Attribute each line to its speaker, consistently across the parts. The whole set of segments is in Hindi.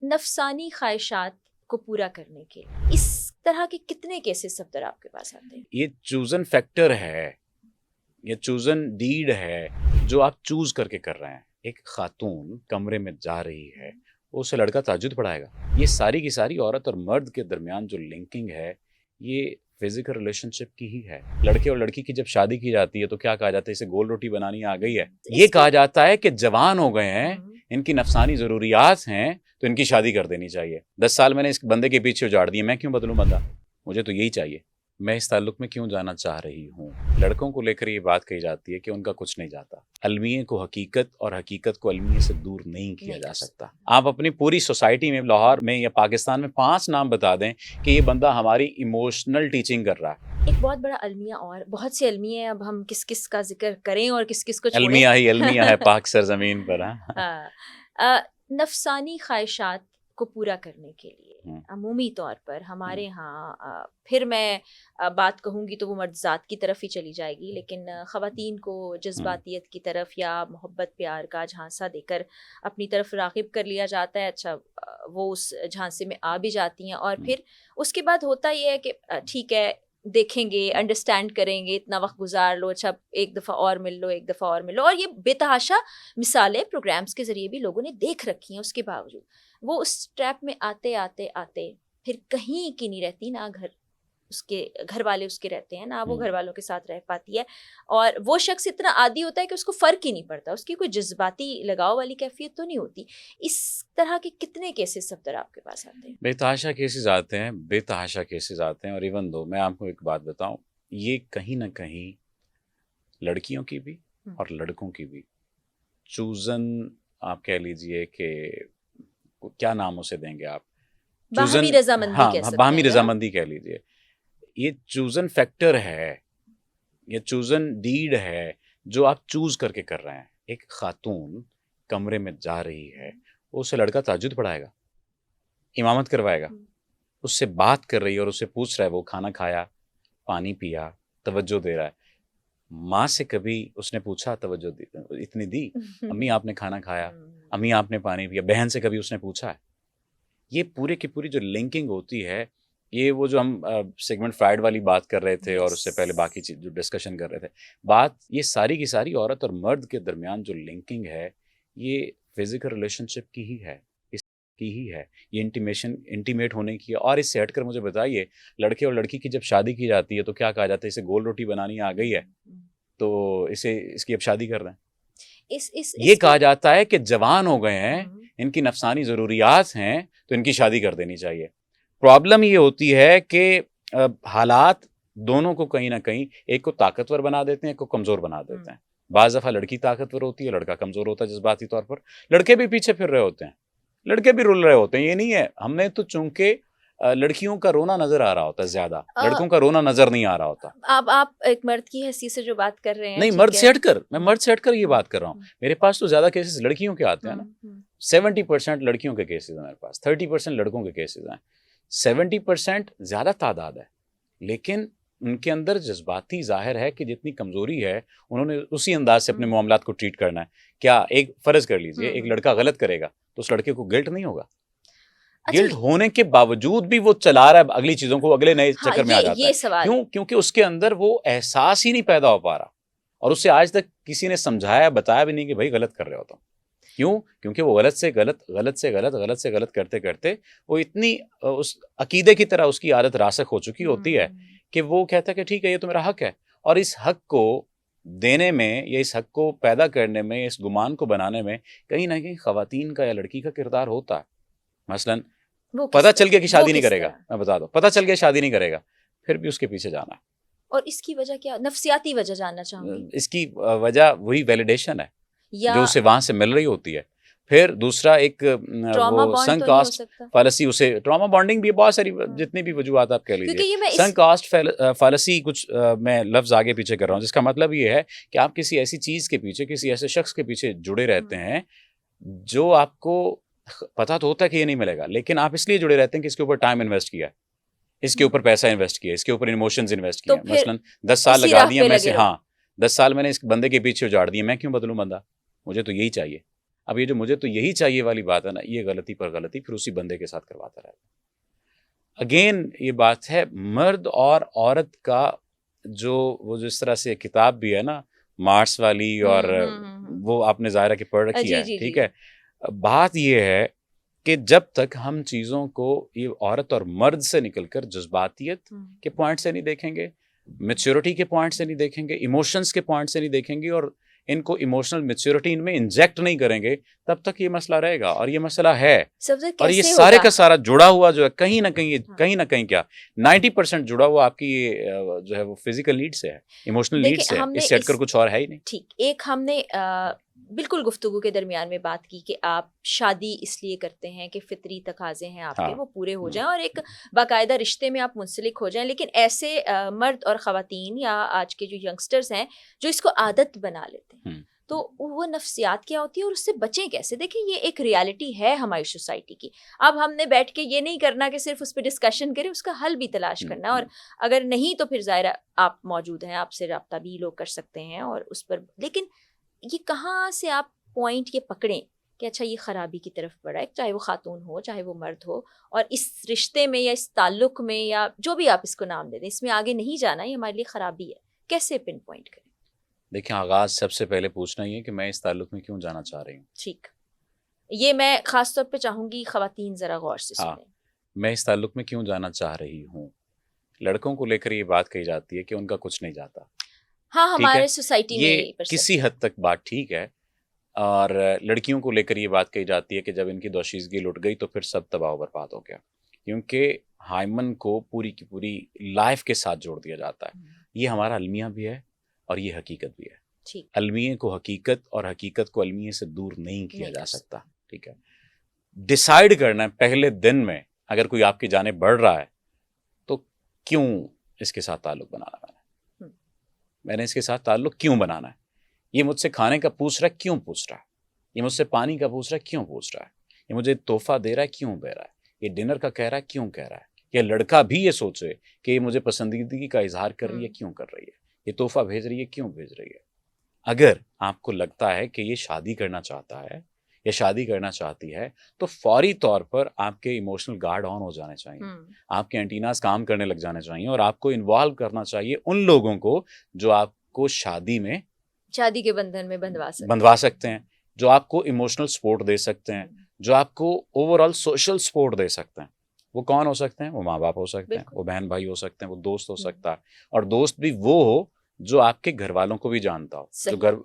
Speaker 1: नफसानी ख्वाहिशात को पूरा करने के लिए इस तरह के कितने केसेस सब तरह आपके पास आते हैं?
Speaker 2: ये चूजन फैक्टर है, ये चूजन डीड है जो आप चूज करके कर रहे हैं। एक खातून कमरे में जा रही है, उसे लड़का ताज्जुद पढ़ाएगा। ये सारी की सारी औरत और मर्द के दरमियान जो लिंकिंग है ये फिजिकल रिलेशनशिप की ही है। लड़के और लड़की की जब शादी की जाती है तो क्या कहा जाता है, इसे गोल रोटी बनानी आ गई है। ये कहा जाता है कि जवान हो गए हैं, इनकी नफसानी जरूरियात हैं, तो इनकी शादी कर देनी चाहिए। 10 साल मैंने इस बंदे के पीछे उजाड़ दिए, मैं क्यों बदलूं बंदा, मुझे तो यही चाहिए। मैं इस ताल्लुक में क्यों जाना चाह रही हूँ। लड़कों को लेकर ये बात कही जाती है कि उनका कुछ नहीं जाता। अलमिये को हकीकत और हकीकत को अलमिये से दूर नहीं किया जा सकता। आप अपनी पूरी सोसाइटी में, लाहौर में या पाकिस्तान में 5 नाम बता दें कि ये बंदा हमारी इमोशनल टीचिंग कर रहा है।
Speaker 1: एक बहुत बड़ा अलमिया, और बहुत से अलमिये हैं। अब हम किस किस का जिक्र करें और किस किस को छोड़ें?
Speaker 2: अलमिया है पाक सरजमीन पर।
Speaker 1: नफसानी ख्वाहिशात को पूरा करने के लिए अमूमी तौर पर हमारे यहाँ, फिर मैं बात कहूँगी तो वो मर्द की तरफ ही चली जाएगी, लेकिन ख़वातीन को जज्बातियत की तरफ या मोहब्बत प्यार का झांसा देकर अपनी तरफ राग़िब कर लिया जाता है। अच्छा, वो उस झांसे में आ भी जाती हैं और फिर उसके बाद होता ये है कि ठीक है, देखेंगे, अंडरस्टैंड करेंगे, इतना वक्त गुजार लो, अच्छा एक दफ़ा और मिल लो, एक दफ़ा और मिल लो। और ये बेतहाशा मिसालें प्रोग्राम्स के ज़रिए भी लोगों ने देख रखी हैं। उसके बावजूद वो उस ट्रैप में आते आते आते फिर कहीं की नहीं रहती, ना उसके घर वाले उसके रहते हैं, ना वो घर वालों के साथ रह पाती है। और वो शख्स इतना आदी होता है कि उसको फ़र्क ही नहीं पड़ता, उसकी कोई जज्बाती लगाव वाली कैफियत तो नहीं होती। इस तरह के कितने केसेस सब तरह आपके पास आते हैं?
Speaker 2: बेतहाशा केसेस आते हैं, बेतहाशा केसेस आते हैं। और इवन दो मैं आपको एक बात बताऊं, ये कहीं ना कहीं लड़कियों की भी और लड़कों की भी चूजन, आप कह लीजिए कि क्या नाम उसे देंगे आप,
Speaker 1: बाहमी रजामंदी,
Speaker 2: हाँ,
Speaker 1: कह सकते
Speaker 2: बाहमी
Speaker 1: हैं,
Speaker 2: रजामंदी कह लीजिए। ये चूजन फैक्टर है, ये चूजन डीड है जो आप चूज करके कर रहे हैं। एक खातून कमरे में जा रही है, उसे लड़का ताज्जुद पढ़ाएगा, इमामत करवाएगा, उससे बात कर रही है और उससे पूछ रहा है वो खाना खाया, पानी पिया, तवज्जो दे रहा है। माँ से कभी उसने पूछा तवज्जो इतनी दी? अम्मी आपने खाना खाया, अम्मी आपने पानी पिया? बहन से कभी उसने पूछा है? ये पूरे की पूरी जो लिंकिंग होती है, ये वो जो हम सिगमंड फ्राइड वाली बात कर रहे थे और उससे पहले बाकी चीज जो डिस्कशन कर रहे थे, बात ये सारी की सारी औरत और मर्द के दरमियान जो लिंकिंग है ये फिजिकल रिलेशनशिप की ही है, इसकी ही है, ये इंटीमेट होने की है। और इससे हटकर मुझे बताइए, लड़के और लड़की की जब शादी की जाती है तो क्या कहा जाता है, इसे गोल रोटी बनानी आ गई है, तो इसकी अब शादी कर रहे हैं। ये कहा जाता है कि जवान हो गए हैं, इनकी नफसानी ज़रूरियात हैं, तो इनकी शादी कर देनी चाहिए। प्रॉब्लम ये होती है कि हालात दोनों को कहीं ना कहीं, एक को ताकतवर बना देते हैं, एक को कमज़ोर बना देते हैं। बाज़ दफ़ा लड़की ताकतवर होती है, लड़का कमज़ोर होता है जज्बाती तौर पर। लड़के भी पीछे फिर रहे होते हैं, लड़के भी रुल रहे होते हैं। ये नहीं है, हमने तो चूंकि लड़कियों का रोना नजर आ रहा होता है ज्यादा, लड़कों का रोना नजर नहीं आ रहा होता।
Speaker 1: आप एक मर्द की हैसियत से जो बात कर रहे हैं,
Speaker 2: नहीं, मर्द से हटकर, मैं मर्द से हटकर ये बात कर रहा हूँ। मेरे पास तो ज्यादा केसेस लड़कियों के आते हैं ना। 70% लड़कियों के केसेस हैं मेरे पास, 30% लड़कों के केसेस हैं। 70% ज्यादा तादाद है, लेकिन उनके अंदर जज्बाती जाहिर है कि जितनी कमजोरी है उन्होंने उसी अंदाज से अपने मामलात को ट्रीट करना है। क्या एक फर्ज कर लीजिए, एक लड़का गलत करेगा तो उस लड़के को गिल्ट नहीं होगा? गिल्ट होने के बावजूद भी वो चला रहा है अगली चीजों को, अगले नए चक्कर में आ जाता है। क्यों? क्योंकि उसके अंदर वो एहसास ही नहीं पैदा हो पा रहा, और उससे आज तक किसी ने समझाया बताया भी नहीं कि भाई गलत कर रहे हो तुम। क्यों? क्योंकि वो गलत से गलत करते करते वो इतनी उस अकीदे की तरह उसकी आदत रासख हो चुकी होती है कि वो कहता है कि ठीक है, ये तो मेरा हक है। और इस हक को देने में या इस हक को पैदा करने में, इस गुमान को बनाने में कहीं ना कहीं खवातीन का या लड़की का किरदार होता है। मसलन पता चल गया कि शादी नहीं करेगा, मैं बता दूं, पता चल गया शादी नहीं करेगा, फिर भी उसके पीछे जाना है।
Speaker 1: और इसकी वजह क्या? नफसियाती वजह जानना चाहूंगी।
Speaker 2: इसकी वजह वही वैलिडेशन है जो उसे वहां से मिल रही होती है। फिर दूसरा एक वो संक कास्ट फालसी, उसे ट्रॉमा बॉन्डिंग भी, बहुत सारी जितनी भी वजूहत आप कह लीजिए। संक कास्ट फालसी, कुछ मैं लफ्ज आगे पीछे कर रहा हूँ, जिसका मतलब ये है कि आप किसी ऐसी चीज के पीछे, किसी ऐसे शख्स के पीछे जुड़े रहते हैं जो आपको पता तो होता है कि ये नहीं मिलेगा, लेकिन आप इसलिए जुड़े रहते हैं कि इसके ऊपर टाइम इन्वेस्ट किया है, इसके ऊपर पैसा इन्वेस्ट किया, इसके ऊपर इमोशंस इन्वेस्ट किया। मसलन 10 साल लगा दिया मैं से, हाँ 10 साल मैंने इस बंदे के पीछे उजाड़ दिए, मैं क्यों बदलूं बंदा, मुझे तो यही चाहिए। अब ये जो मुझे तो यही चाहिए वाली बात है ना, ये गलती पर गलती फिर उसी बंदे के साथ करवाता रहता। अगेन ये बात है मर्द और औरत का, जो वो जिस तरह से किताब भी है ना मार्स वाली, और वो आपने ज़ाहिरा की पढ़ रखी है, ठीक है। बात ये है कि जब तक हम चीज़ों को ये औरत और मर्द से निकलकर जज्बातियत के पॉइंट से नहीं देखेंगे, मैच्योरिटी के पॉइंट से नहीं देखेंगे, इमोशंस के पॉइंट से नहीं देखेंगे, और इनको इमोशनल मैच्योरिटी इनमें इंजेक्ट नहीं करेंगे, तब तक ये मसला रहेगा। और ये मसला है, और ये सारे का सारा जुड़ा हुआ जो है कहीं ना कहीं क्या 90% जुड़ा हुआ आपकी ये जो है वो फिजिकल नीड से है, इमोशनल नीड से है, इससे हटकर कुछ और है ही नहीं।
Speaker 1: ठीक, एक हमने बिल्कुल गुफ्तगू के दरमियान में बात की कि आप शादी इसलिए करते हैं कि फितरी तकाजे हैं आपके वो पूरे हो जाएं और एक बाकायदा रिश्ते में आप मुंसलिक हो जाएं, लेकिन ऐसे मर्द और ख़वातीन या आज के जो यंगस्टर्स हैं जो इसको आदत बना लेते हैं, तो वो नफ्सियात क्या होती है और उससे बचें कैसे? देखिए ये एक रियलिटी है हमारी सोसाइटी की। अब हमने बैठ के ये नहीं करना कि सिर्फ उस पर डिस्कशन करें, उसका हल भी तलाश करना, और अगर नहीं तो फिर ज़ाहिर आप मौजूद हैं, आपसे रब्ता भी लोग कर सकते हैं और उस पर, लेकिन ये कहाँ से आप पॉइंट ये पकड़ें कि अच्छा ये ख़राबी की तरफ बढ़ा है, चाहे वो खातून हो चाहे वो मर्द हो, और इस रिश्ते में या इस ताल्लुक़ में या जो भी आप इसको नाम दे दें, इसमें आगे नहीं जाना, ये हमारे लिए ख़राबी है, कैसे पिन पॉइंट करें?
Speaker 2: देखिए आगाज़ सबसे पहले पूछना ही है कि मैं इस ताल्लुक़ में क्यों जाना चाह रही हूँ।
Speaker 1: ठीक, ये मैं ख़ास तौर पे चाहूँगी ख़वातीन ज़रा गौर से सुनें।
Speaker 2: मैं इस ताल्लुक़ में क्यों जाना चाह रही हूँ। लड़कों को लेकर ये बात कही जाती है कि उनका कुछ नहीं जाता।
Speaker 1: हाँ, हमारे सोसाइटी में
Speaker 2: ये किसी हद तक बात ठीक है, और लड़कियों को लेकर ये बात कही जाती है कि जब इनकी दोशीज़गी लुट गई तो फिर सब तबाह बर्बाद हो गया, क्योंकि हाइमन को पूरी की पूरी लाइफ के साथ जोड़ दिया जाता है। ये हमारा अलमिया भी है और ये हकीकत भी है। अलमिये को हकीकत और हकीकत को अलमिये से दूर नहीं किया जा सकता, ठीक है। डिसाइड करना है पहले दिन में, अगर कोई आपकी जानिब बढ़ रहा है तो क्यों इसके साथ ताल्लुक़ बनाना मैंने इसके साथ ताल्लुक़ क्यों बनाना है। ये मुझसे खाने का पूछ रहा है, क्यों पूछ रहा है। ये मुझसे पानी का पूछ रहा है, क्यों पूछ रहा है। ये मुझे तोहफ़ा दे रहा है, क्यों दे रहा है। ये डिनर का कह रहा है, क्यों कह रहा है। ये लड़का भी ये सोचे कि ये मुझे पसंदीदगी का इजहार कर रही है, क्यों कर रही है। ये तोहफ़ा भेज रही है, क्यों भेज रही है। अगर आपको लगता है कि ये शादी करना चाहता है या शादी करना चाहती है, तो फौरी तौर पर आपके इमोशनल गार्ड ऑन हो जाने चाहिए, आपके एंटीनास काम करने लग जाने चाहिए, और आपको इन्वॉल्व करना चाहिए उन लोगों को जो आपको शादी के बंधन में बंधवा सकते हैं, जो आपको इमोशनल सपोर्ट दे सकते हैं, जो आपको ओवरऑल सोशल सपोर्ट दे सकते हैं। वो कौन हो सकते हैं? वो माँ बाप हो सकते हैं, वो बहन भाई हो सकते हैं, वो दोस्त हो सकता है, और दोस्त भी वो हो जो आपके घर वालों को भी जानता हो,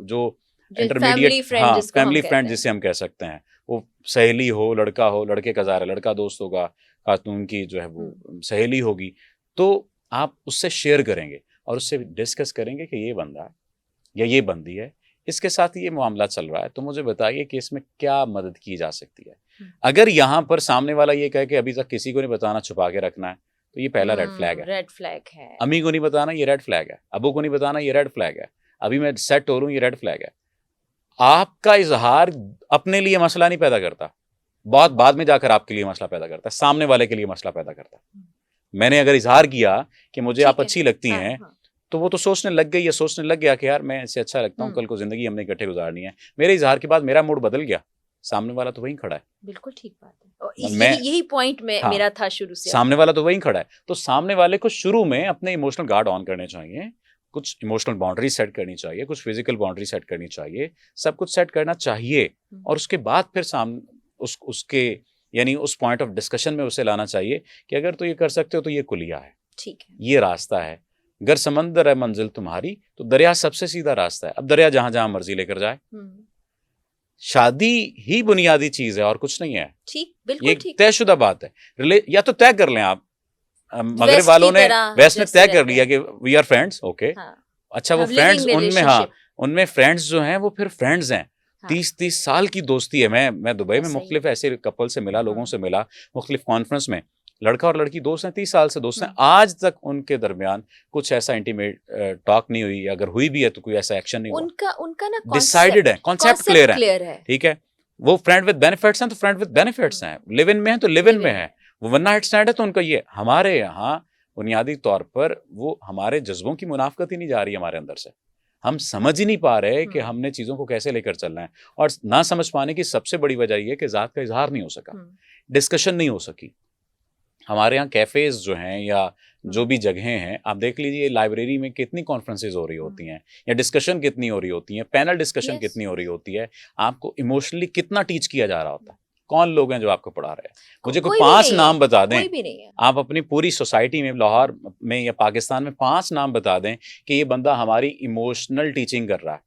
Speaker 2: जो इंटरमीडिएट, हाँ, फैमिली फ्रेंड जिसे हम कह सकते हैं। वो सहेली हो, लड़का हो, लड़के का ज़ाहिर लड़का दोस्त होगा, खातून की जो है वो सहेली होगी, तो आप उससे शेयर करेंगे और उससे डिस्कस करेंगे कि ये बंदा है या ये बंदी है, इसके साथ ये मामला चल रहा है, तो मुझे बताइए कि इसमें क्या मदद की जा सकती है। अगर यहाँ पर सामने वाला ये कहे कि अभी तक किसी को नहीं बताना, छुपा के रखना है, तो ये पहला रेड फ्लैग है। अम्मी को नहीं बताना, ये रेड फ्लैग है। अबू को नहीं बताना, ये रेड फ्लैग है। अभी मैं सेट हो रहा हूँ, ये रेड फ्लैग है। आपका इजहार अपने लिए मसला नहीं पैदा करता, बहुत बाद में जाकर आपके लिए मसला पैदा करता है, सामने वाले के लिए मसला पैदा करता है। मैंने अगर इजहार किया कि मुझे आप अच्छी लगती हैं, तो वो तो सोचने लग गई या सोचने लग गया कि यार मैं इससे अच्छा लगता हूँ, कल को जिंदगी हमने इकट्ठे गुजारनी है। मेरे इजहार के बाद मेरा मूड बदल गया, सामने वाला तो वहीं खड़ा है।
Speaker 1: बिल्कुल ठीक बात है, यही पॉइंट में मेरा था शुरू से।
Speaker 2: सामने वाला तो वहीं खड़ा है, तो सामने वाले को शुरू में अपने इमोशनल गार्ड ऑन करने चाहिए, कुछ इमोशनल बाउंड्री सेट करनी चाहिए, कुछ फिजिकल बाउंड्री सेट करनी चाहिए, सब कुछ सेट करना चाहिए, और उसके बाद फिर उसके यानी उस पॉइंट ऑफ डिस्कशन में उसे लाना चाहिए कि अगर तो ये कर सकते हो तो ये कुलिया है, ठीक है, ये रास्ता है। अगर समंदर है मंजिल तुम्हारी, तो दरिया सबसे सीधा रास्ता है। अब दरिया जहां जहां मर्जी लेकर जाए। शादी ही बुनियादी चीज है और कुछ नहीं है। ठीक, बिल्कुल ये तयशुदा बात है। या तो तय कर लें आप, मगरिब वालों ने, वेस्ट ने तय कर लिया कि वी आर फ्रेंड्स, ओके, अच्छा, वो फ्रेंड्स उनमें, हाँ, उनमें फ्रेंड्स जो हैं वो फिर फ्रेंड्स हैं। 30 साल की दोस्ती है। मैं दुबई में मुख्तलिफ ऐसे कपल से मिला, लोगों से मिला, मुख्तलिफ कॉन्फ्रेंस में, लड़का और लड़की दोस्त हैं, 30 साल से दोस्त हैं, आज तक उनके दरमियान कुछ ऐसा इंटीमेट टॉक नहीं हुई, अगर हुई भी है तो कोई ऐसा एक्शन नहीं हुआ। उनका ना डिसाइडेड है, कॉन्सेप्ट क्लियर है, ठीक है। वो फ्रेंड विद बेनिफिट्स हैं तो फ्रेंड विद बेनिफिट्स हैं, लिव इन में है तो लिव इन में है, वो वन नाइट स्टैंड है तो उनका ये। हमारे यहाँ बुनियादी तौर पर वो हमारे जज्बों की मुनाफकत ही नहीं जा रही हमारे अंदर से। हम समझ ही नहीं पा रहे कि
Speaker 1: हम्म।
Speaker 2: हमने चीज़ों को कैसे लेकर चलना है। और ना समझ पाने की सबसे बड़ी वजह ये है कि ज़ात का इजहार नहीं हो सका, डिस्कशन नहीं हो सकी। हमारे यहाँ कैफ़ेज़ जो हैं या जो भी जगहें हैं, आप देख लीजिए लाइब्रेरी में कितनी कॉन्फ्रेंसेज़ हो रही होती हैं या डिस्कशन कितनी हो रही होती हैं, पैनल डिस्कशन
Speaker 1: Yes.
Speaker 2: कितनी हो रही होती है, आपको इमोशनली कितना टीच किया जा रहा होता है। कौन लोग हैं जो आपको पढ़ा रहे हैं? मुझे कोई
Speaker 1: कोई भी
Speaker 2: 5
Speaker 1: नहीं
Speaker 2: नाम
Speaker 1: है,
Speaker 2: बता दें,
Speaker 1: कोई भी नहीं है।
Speaker 2: आप अपनी पूरी सोसाइटी में, लाहौर में या पाकिस्तान में 5 नाम बता दें कि ये बंदा हमारी इमोशनल टीचिंग कर रहा है।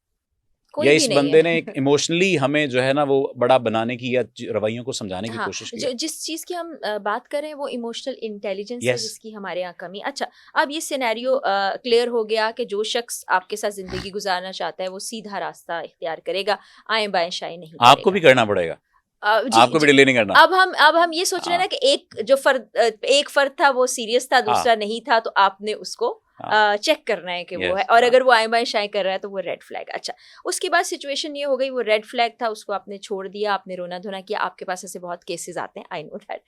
Speaker 1: कोई
Speaker 2: या
Speaker 1: भी
Speaker 2: इस
Speaker 1: नहीं
Speaker 2: बंदे ने
Speaker 1: है।
Speaker 2: एक इमोशनली हमें जो है ना वो बड़ा बनाने की या रवैयों को समझाने की
Speaker 1: हाँ,
Speaker 2: कोशिश की
Speaker 1: जो
Speaker 2: है।
Speaker 1: जिस चीज़ की हम बात कर रहे हैं वो इमोशनल इंटेलिजेंस है
Speaker 2: यस,
Speaker 1: जिसकी हमारे यहाँ कमी। अच्छा, अब ये सिनेरियो क्लियर हो गया कि जो शख्स आपके साथ ज़िंदगी गुजारना चाहता है वो सीधा रास्ता इख्तियार करेगा, आएँ-बाएँ-शाएँ नहीं
Speaker 2: आपको भी
Speaker 1: करेगा।
Speaker 2: करना पड़ेगा,
Speaker 1: जी,
Speaker 2: आपको भी
Speaker 1: जी।
Speaker 2: डिले नहीं करना।
Speaker 1: अब हम ये सोच रहे हैं ना
Speaker 2: हाँ,
Speaker 1: कि एक फ़र्द था वो सीरियस था,
Speaker 2: हाँ,
Speaker 1: दूसरा नहीं था, तो आपने उसको
Speaker 2: हाँ,
Speaker 1: चेक करना है कि वो है,
Speaker 2: यस,
Speaker 1: और
Speaker 2: हाँ।
Speaker 1: अगर वो आएँ-बाएँ-शाएँ कर रहा है तो वो रेड फ्लैग। अच्छा, उसके बाद सिचुएशन ये हो गई, वो रेड फ्लैग था, उसको आपने छोड़ दिया, आपने रोना-धोना किया, आपके पास ऐसे बहुत केसेज़ आते हैं, आई नो दैट।